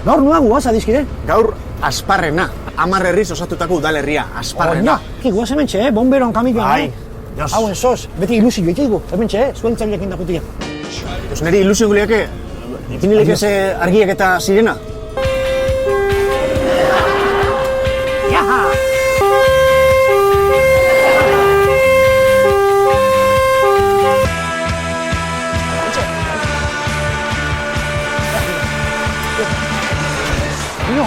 Gaur nua guaz, adizkide? Gaur Asparrena, 10 herriz osatutako udalerria, Asparrena. Ki guaz hemen txe, bomberoan kamikoan. Ai, Dios. Hauen soz, beti ilusio itigu, hemen txe, zuentzailekin dakutia. Pues niri ilusio guliake, ipinilik eze argiak eta sirena. Jaha!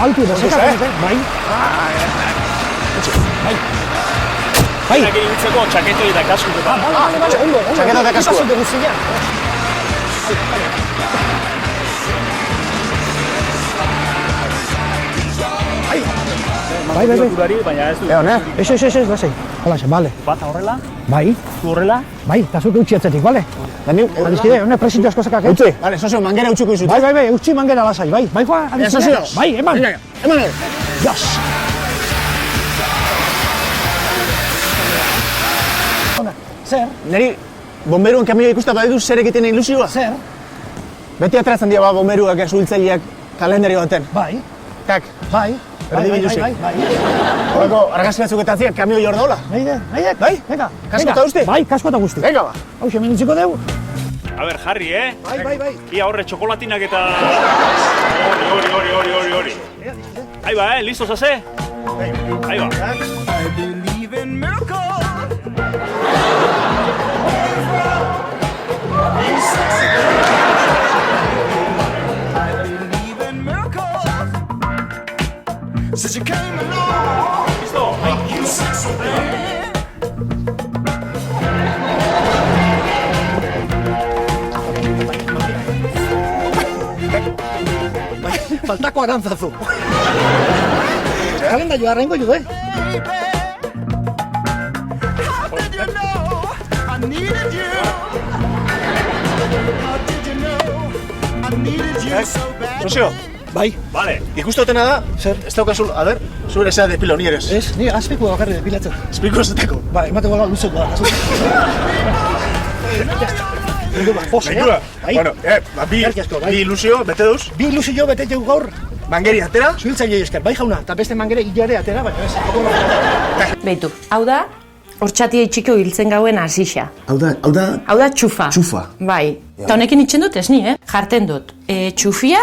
Altu da, zeka, bai? Bai. Bai. Eta gehitutzeko txaketoi da kasku. Ondo. Txaketa da kasku. Kasute guztia. Bai. Baina ez du. Ne? Ez, lasai. Halaxe, bale. Bata horrela, Bai. zu horrela. Bai, eta zuke utzi atzetik, bale? Dani, Adizkide, hone presidio asko zakak, utzi. Vale, sozio, mangera utxuko izut. Bai, utzi mangera lasai, bai. Bai, joa, adizkide. sozio. Bai, eman. Eman. Jas. Zer? Neri, bomberuen kamioa ikusta baditu zer egiten ilusioa? Zer? Beti atratzen dira bomberuak zuhiltzaileak kalendario baten. Bai. Tak, Bai. Erdi biluzik. Bai. horreko argazki batzuk eta ziak kamioi hor daula. Bai, venga. Kasko eta guzti? Bai, kasko eta guzti. Venga, ba. Hau, hemen utziko deu. A ber, jarri, Bai. Ia horre txokolatinak eta... Hori. Ahí va, ¿listos a hacer? Ahí va. Since you came along, you sex so bad. Faltako arantzazu. Kalenda joa arrengo jo, How did you know I needed you? How did you know I needed you so bad? Sozio, Bai. Vale. ikustotena da, Zer? ez daukazul, a ber, zure zea depilo nieres. Ez, ni azpiko bakarri depilatzen. Espliko ezeteko. Ba, emateko da luzeko da. Fose, Bai. Bueno, bi Erkiasko, bai. ilusio, bete duz, Bi ilusio bete jau gaur, mangeri atera, zuhiltzaile esker. Bai jauna, eta beste mangere hilare atera, baina ez. Beitu, hau da, hortxatia itxiko hiltzen gauen asixa. Hau da, Hau da txufa. Txufa. Bai. Eta honekin itxen dut ez ni, Jarten dut. Txufia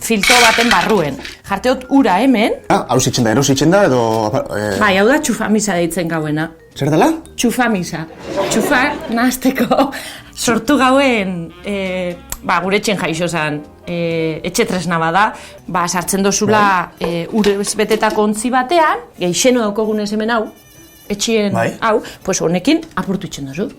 filtro baten barruen. Jarteot ura hemen. hau zitzen da, edo edo... Bai, hau da txufamisa deitzen gauena. Zer dela? Txufamisa. Txufa nahazteko sortu gauen, gure etxen jaixo zan, etxe tresna bada, sartzen dozula urez betetako ontzi batean, geixeno daukogunez hemen hau, etxien hau, pues honekin apurtu itxen dozu.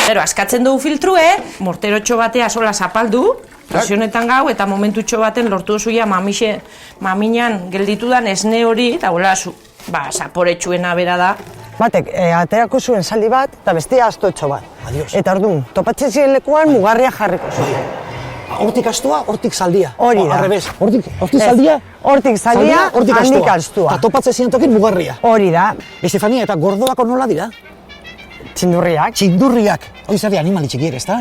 Pero askatzen dugu filtrue, morterotxo batea sola zapaldu, presionetan gau, eta momentutxo baten lortu zuia maminan gelditudan esne hori, eta hola, zaporetxuena bera da. Batek, aterako zuen zaldi bat, eta bestia astotxo bat. Adios. Eta orduan, topatzen ziren lekuan mugarria jarriko zuen. Hortik astua, hortik zaldia. Hori da. Arrebez, hortik zaldia, Hortik zaldia, hortik handik astua. Eta topatzen ziren tokin mugarria. Hori da. Estefania, eta gordoako nola dira? Txindurriak. Txindurriak. Hoi zer animali txikiek, ez da?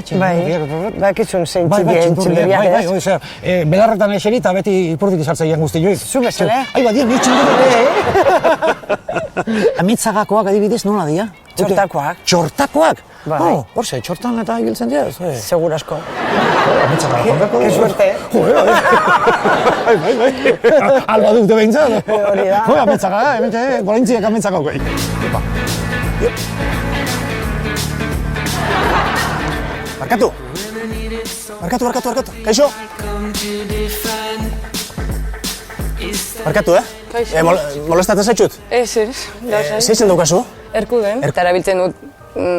Bakizun zein txikien txindurriak, txindurriak, belarretan eseri eta beti ipurtik izartzailean guzti joik. Zu bezala, Ai, badia, ni txindurriak. Amitzagakoak adibidez nola dira? Txortakoak. Txortakoak? Bai. Horze, txortan eta ibiltzen dira? Segur asko. Amitzagakoak. Que suerte. Bai. Alba dute behintzat. Hori da. Amitzagakoak, hemen goraintziak amitzagakoak. Barkatu. Kaixo? Barkatu, Kaixo. Molestatzen zaitxut? Ez, lasai. Zeitzen daukazu? Erkuden. Eta erabiltzen dut,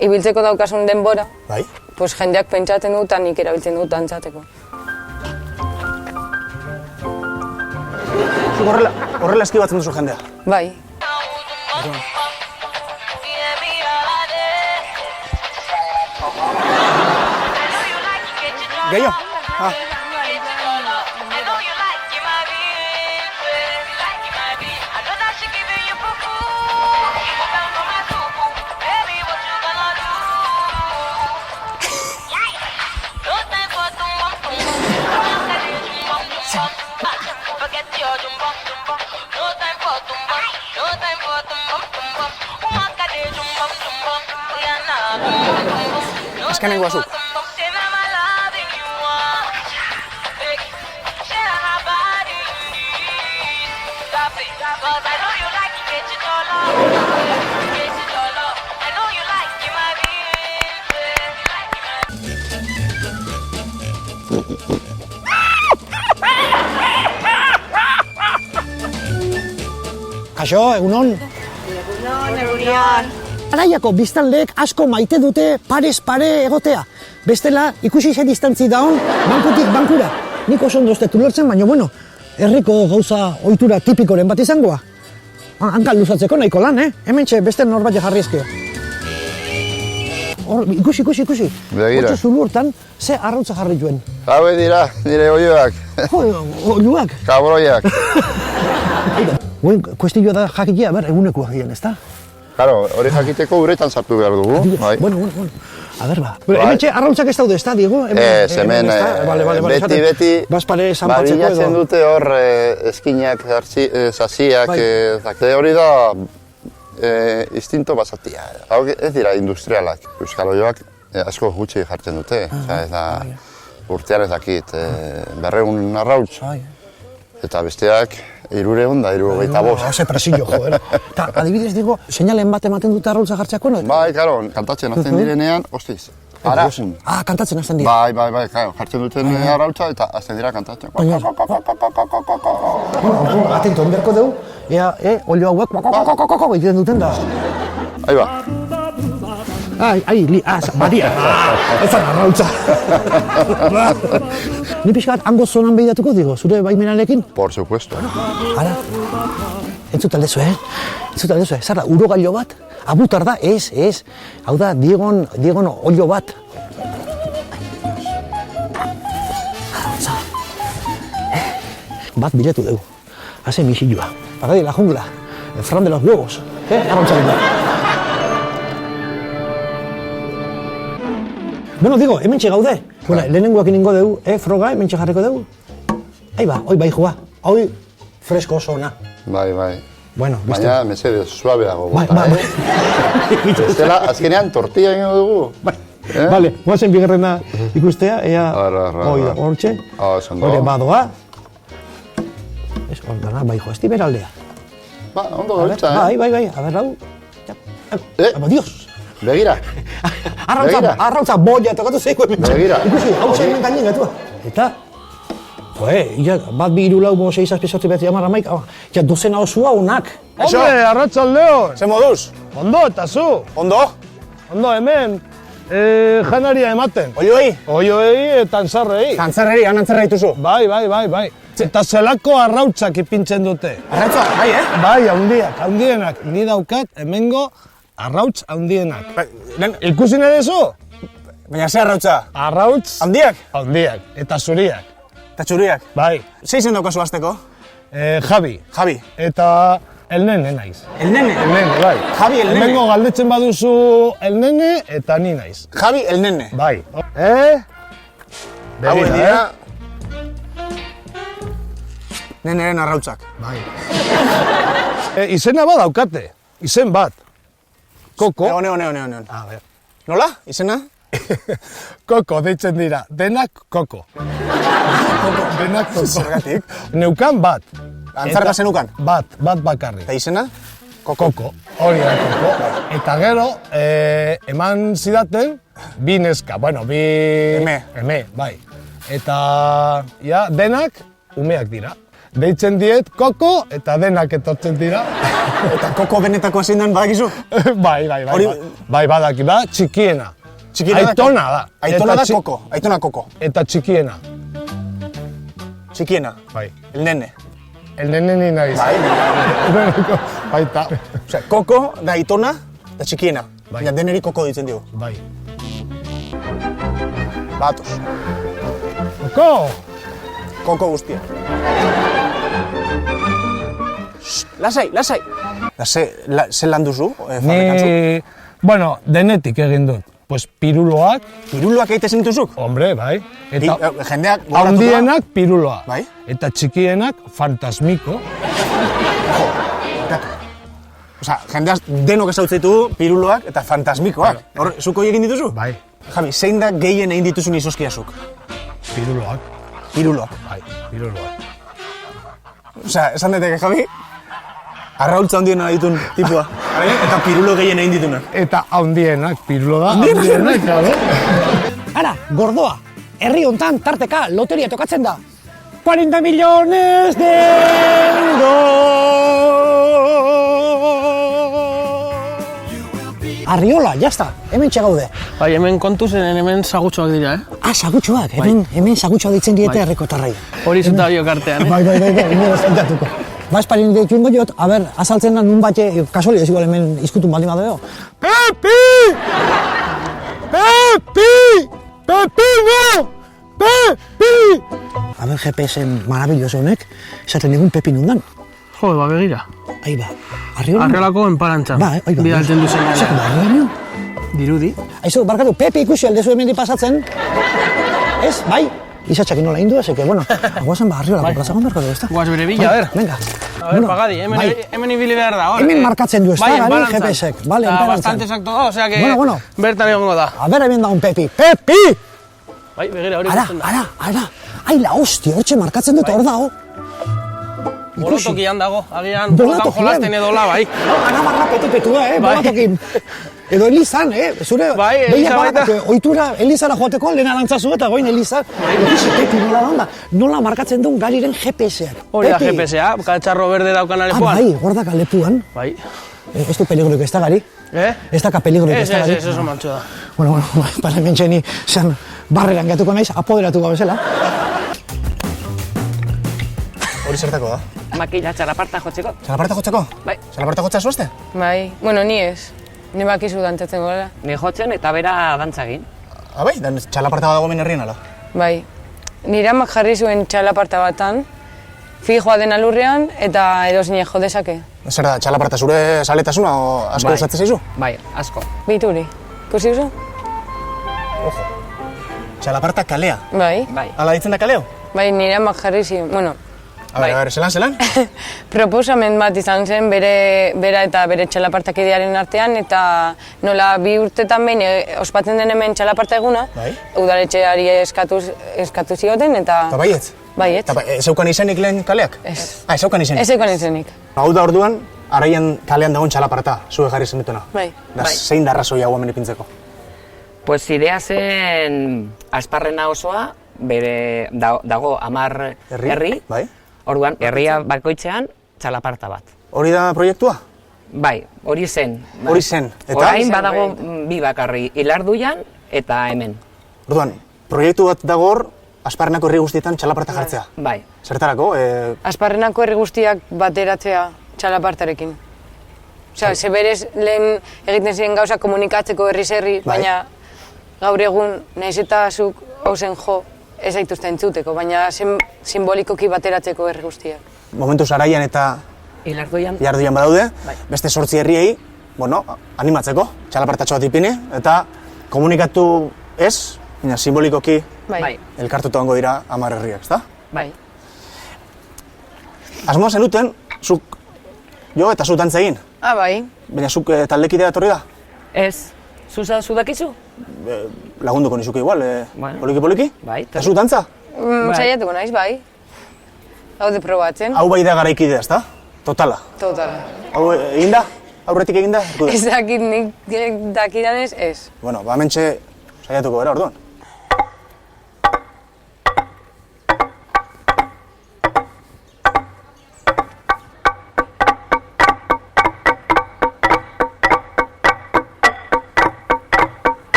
ibiltzeko daukasun denbora, Bai. pues jendeak pentsatzen dut, eta nik erabiltzen dut dantzateko. Horrela eskibatzen duzu jendea. Bai. Gehiago? azkenengoa zuk. Kaixo, egunon. Araiako biztanleek asko maite dute parez pare egotea. Bestela, ikusi ze distantzi daun, bankutik bankura. Nik oso ondo ez dut ulertzen, baina bueno, herriko gauza ohitura tipikoren bat izangoa. Hankal luzatzeko nahiko lan, Hementxe beste norbait jarri ezkeo. Hor, ikusi. Begira. Otso zulu hortan, ze arrautza jarri duen. Haue dira, nire oioak. Jo, oiuak. Kabroiak. Guen, kuestioa da jakitea, egunekoak diren, ezta? Claro, hori jakiteko uretan sartu behar dugu. Bai. Bueno. A ber, ba. Hementxe arrautzak ez daude, ezta, Diego? Hemen, beti, Bazpare zanpatzeko barilatzen edo. dute hor eskinak, zaziak, hori da instinto basatia. Hau ez dira industrialak. Euskal oioak asko gutxi jartzen dute. Eta urtean ez dakit, 200 arrautz. Eta besteak 300 da 325. Hase presillo, joder. Ta, adibidez digo, seinalen bat ematen dute arrautza jartzeako, no? Bai, karo, kantatzen azten direnean, ostiz. Ara. Kantatzen azten dira. Bai, karo, jartzen duten arrautza eta azten dira kantatzen. Atento, onberko dugu, ea, olio hauek, egiten duten da. Ahí ba. Badia. Ez da arrautza. Ni pixka bat hango zonan behidatuko digo, zure baimenarekin? Por supuesto. Ara, entzut aldezu, zara, urogailo bat, abutar da, ez. Hau da, Diegon olio bat. Arrautza. Bat biletu dugu, haze misilloa. Para de la jungla, el Fran de los huevos, arrautza dira. Bueno, digo, hementxe gaude. Bueno, lehenengoak iningo dugu, froga, hementxe jarriko dugu. Ahí ba, hoi bai joa, hoi fresko oso ona. Bai. Bueno, beste. Baina, mesedez, suabeago Bai. Bestela, azkenean tortilla ingo dugu. Bai. Vale, guazen bigarrena ikustea, ea hoi da, hortxe. Hori badoa. Ez, ordena, bai jo, ez di beraldea. Ba, ondo gabiltza, Bai, a ber, hau. Aba, Dios! Begira. Arrautza boia tokatu zeiko hemen. Begira. Ikusi, hau zen hemen gainen gatua. Eta, bat bi hiru lau bo 6 7 8 9 10 11 dozena osua onak. Hombre, arratsaldeo. Ze moduz? Ondo, eta zu? Ondo? Ondo, hemen, janaria ematen. Oioei? Oioei eta antzarrei. Antzarreri, antzarra dituzu? Bai. Eta zelako arrautzak ipintzen dute. Arrautza, bai, Bai, handienak. Ni daukat hemengo arrautz handienak. Ikusi nahi duzu? Baina ze arrautza? Arrautz Handiak? handiak. Eta zuriak. Eta txuriak? Bai. Ze izen daukazu azteko? Javi. Javi. Eta el nene naiz. El nene? El nene, bai. Javi, el nene? Hemengo galdetzen baduzu el nene eta ni naiz. Javi, el nene? Bai. Hauek dira... Neneren arrautzak. Bai. Izena bat daukate. Izen bat. Koko. Hone. A ber. Nola? Izena? Koko deitzen dira. Denak koko. Denak koko. Zergatik? Neukan bat. Antzarga zenukan? Bat bakarrik. Eta izena? Koko. Hori da koko. Eta gero, eman zidaten, bi neska. Bueno, bi... Eme, bai. Eta, denak umeak dira. Deitzen diet koko eta denak etortzen dira. Eta koko benetakoa zein den badakizu? Bai. Bai, badaki da, txikiena. Aitona da. Aitona da koko. Aitona koko. Eta txikiena. Txikiena? Bai. El nene. El nene ni naiz. Bai. Baita. Osea, koko da aitona eta txikiena. Bai. Baina deneri koko ditzen digu. Bai. Batoz. Koko! Koko guztia. Lasai. Ze lan duzu, fabrikantzu? Bueno, denetik egin dut. Pues piruloak. Piruloak egitezen dituzuk? Hombre, bai. Eta jendeak handienak piruloa. Bai. Eta txikienak fantasmiko. Osa, jendeak denok ezautzen ditu piruloak eta fantasmikoak. Hor, zuko egin dituzu? Bai. Javi, zein da gehien egin dituzun izozkiazuk? Piruloak. Piruloak. Bai, piruloak. Osea, esan daiteke, Javi, arraultza handiena ditun tipua. Eta pirulo gehien egin ditunak. Eta handienak, pirulo da, handienak, claro. Ara, Gordoa, herri hontan tarteka loteria tokatzen da. 40 millones de euros. Arriola, jazta, hemen txegaude. Bai, hemen kontuz, hemen sagutxoak dira, Ah, sagutxoak, hemen sagutxoa ditzen diete herrikotarrai. Hori zuta biok artean, Bai, inora zaitatuko. Ba, esparin ditu ingo jot, a ber, azaltzen da nun bate, kasoli, ez igual hemen izkutun baldin badeo. Pepi! Pepi! Pepino! Pepi! A ber, GPS-en marabilloso honek, esaten egun Pepi nundan. Jo, ba, begira. Ahí ba, arriola. Arriolako enparantza. Ba, ahí ba. Bidaltzen duzen. Zeko da, arriola. Dirudi. Aizu, barkatu, Pepi ikusi aldezu hemen pasatzen. Ez, bai? Izatxak inola indu, eze que, bueno, guazen ba, arriolako plazagon berkatu, ez da? Guaz bere bila, a ver. Venga. A ver, pagadi, hemen ibili behar da, hor. Hemen markatzen du, ez da, gari GPS-ek. Vale, enparantzan. Bastante exacto da, osea que Bueno. bertan egongo da. A ber, hemen da un Pepi. Pepi! Bai, begira, hori Ara, ikusten da. ara. Ai, la hostia, hortxe markatzen dut, hor dago. Bolotokian dago, agian bolotan jolasten edo la, bai. Ana barra petipetua, Bai. bolotokin. Edo Elizan, zure... Bai, Eliza baita. Oitura Elizara joateko lehen arantzazu eta goin Eliza. Ikusi, Pepi nola da onda. Nola markatzen duen gariren GPS-ak. Hori da GPS-a, kaltxarro berde daukan alepuan. Bai, gordaka lepuan. Bai. Ez du peligroik ez da gari. Ez da ka peligroik ez da gari. Ez, oso mantxo da. Bueno, para mentxeni, zan, barreran gatuko naiz, apoderatu gabezela. Hori zertako da? Makila txalaparta jotzeko. Txalaparta jotzeko? Bai. Txalaparta jotzea zuazte? Bai, bueno, ni ez. Ni bakizu dantzatzen gorela. Ni jotzen eta bera dantzagin. Bai, dan txalaparta badago hemen herrien ala? Bai. Nire amak jarri zuen txalaparta batan, fijoa den alurrean eta edozine jo dezake. Zer da, txalaparta zure saletasuna o asko usatzen zaizu? Bai, asko. Bituri, ikusi duzu? Ojo. Txalaparta kalea? Bai. Ala ditzen da kaleo? Bai, nire amak jarri zion, bueno. A ber, zelan? Proposamen bat izan zen bera eta bere txalapartakidearen artean, eta nola 2 urtetan behin ospatzen den hemen txalaparta eguna, udaletxeari eskatu zioten, eta... Eta baietz? Baietz. Eta zeukan izenik lehen kaleak? Ez. Ez zeukan izenik? Ez zeukan izenik. Hau da orduan, araien kalean dagoen txalaparta, zue jarri zenutena. Bai. Da, zein da arrazoi hau hemen ipintzeko? Pues idea zen Asparrena osoa, bere dago 10 herri. Bai. Orduan, herria bakoitzean txalaparta bat. Hori da proiektua? Bai, hori zen. Hori zen. Eta? Orain badago 2 bakarri, Ilarduian eta hemen. Orduan, proiektu bat dago hor, Asparrenako herri guztietan txalaparta jartzea. Bai. Zertarako? Asparrenako herri guztiak bateratzea txalapartarekin. Osea, ze berez lehen egiten ziren gauza komunikatzeko herriz herri, baina gaur egun nahiz eta zuk hausen jo ez zaituzte entzuteko, baina simbolikoki bateratzeko herri guztiak. Momentuz Araian eta Ilarduian badaude, beste 8 herriei, bueno, animatzeko, txalapartatxo bat ipini, eta komunikatu ez, baina simbolikoki elkartuta ongo dira 10 herriak, ezta? Bai. Asmoa zenuten, zuk jo eta zut dantza egin. Ah, bai. Baina zuk taldekidea etorri da? Ez. Zu dakizu? Lagunduko nizuke igual, poliki-poliki? Bai. Eta zut dantza? Saiatuko naiz, bai. Haude probatzen. Hau bai da garaikidea, ezta? Totala. Totala. Hau eginda? Aurretik eginda? Ez dakit nik dakidanez, ez. Bueno, ba hementxe saiatuko bera orduan.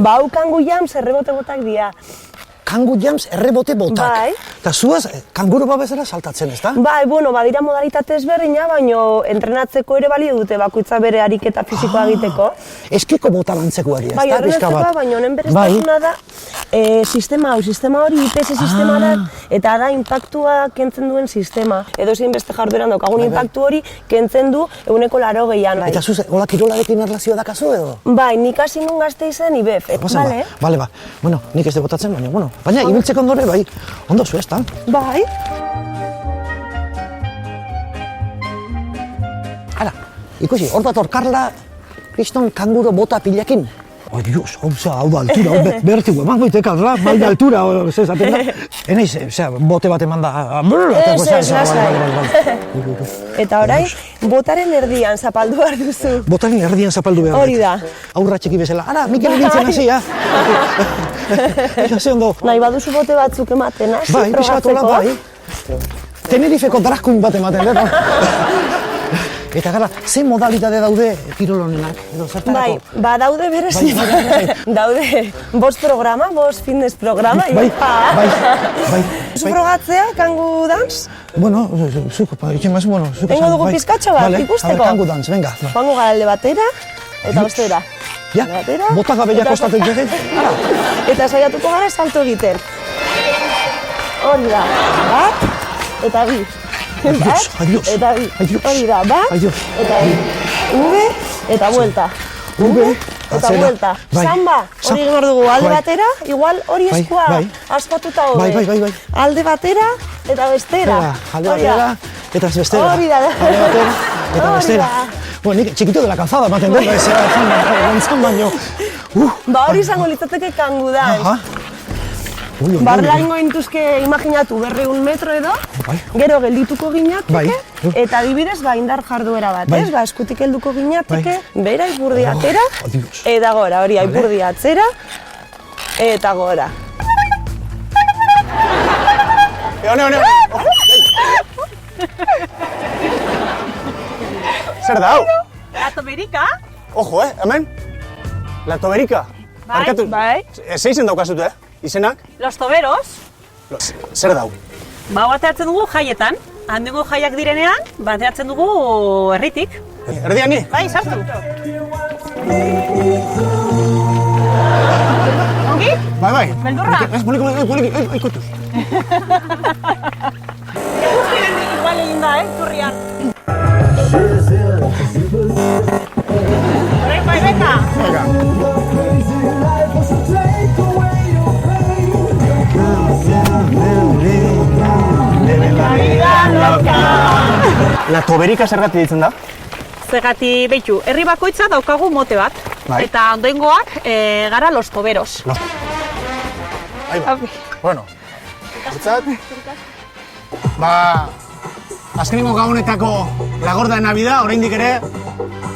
Bau kangu jams errebote botak dira. Kangu jams errebote botak? Bai. Eta zuaz, kanguru bat bezala saltatzen, ezta? Bai, bueno, badira modalitate ezberdina, baino entrenatzeko ere balio dute bakoitza bere ariketa fisikoa egiteko. Eskiko motan antzekoari, ezta? Bai, horrenatzekoa, baina honen bereztasuna da, sistema hori IPS sistema da, eta da impactua kentzen duen sistema. Edo zein beste jardueran daukagun impactu hori kentzen du 180an. Eta zuz, hola kirolarekin erlazioa dakazu edo? Bai, nik hasi nun Gasteizen IBEF, bale? Bale, bueno, nik ez botatzen, baina ibiltzeko ondore, bai, ondo zu, ezta? Bai. Hala, ikusi, hor dator Karla, kriston kanguro bota pilakin. Ai, Dios, hau da altura, bertigu, eman goite Karla, bai da altura, zezaten da. Enaiz, bote bat eman da, Eta orain, botaren erdian zapaldu behar duzu. Botaren erdian zapaldu behar. Hori da. Aurra txiki bezala, ara, Mikel nintzen hasi, ja. Ze ondo. Nahi baduzu bote batzuk ematen, hasi bai, probatzeko. Bai, Tenerifeko dragqueen bat ematen, Eta gara, ze modalitate daude kirol honenak, edo zertarako? Bai, daude berezi. Daude 5 programa, 5 fitness programa. Bai. Zu frogatzea, kangu dance? Bueno, zuk, itxen mazu, zuk esan. Engo dugu pizkatxo bat, ikusteko? Vale, kangu dance, venga. Joango gara alde batera, eta bestera. Ja, bota gabeia kostatzen jegen. Eta saiatuko gara salto egiten. Hori da, bat, eta bi. Adiós. Eta bi. Hori da, bat, eta bi. V, eta vuelta. V, eta vuelta. Samba, hori egin dugu alde batera, igual hori eskua askatuta hori. Bai. Alde batera, eta bestera. Alde batera, eta bestera. Hori da. Alde batera, eta bestera. Bueno, nik txikito de la calzada, ematen dut, gontzan baino. Ba hori izango litzateke kangu da. Barlaingo intuzke imaginatu 200 metro edo, gero geldituko ginateke, eta adibidez indar jarduera bat, ez? Eskutik helduko ginateke, bera ipurdi atera, eta gora, hori ipurdi atzera, eta gora. Hone. Zer da, hau? La Toberica. Ojo, hemen? La Toberica. Bai. Zeizen daukazute, izenak? Los Toberos. Zer da, hau? Bateatzen dugu jaietan. Handengo jaiak direnean, bateatzen dugu herritik. Erdian ni? Bai, sartu. Ongi? Bai. Beldurra? Ez, poliki, ikutuz. Igual egin da, turrian. Bai, venga. La Toberica zergatik ditzen da? Zergatik, behitu, herri bakoitza daukagu mote bat. Eta ondoengoak gara Los Toberos. Bueno, urtzat, azkenengo gabonetako lagorda de Navidad, oraindik ere,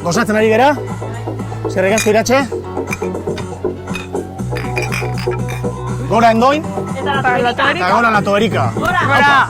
gozatzen ari gera. Zerrik asko iratxe. Gora endoin. Eta gora La Toberica. Gora!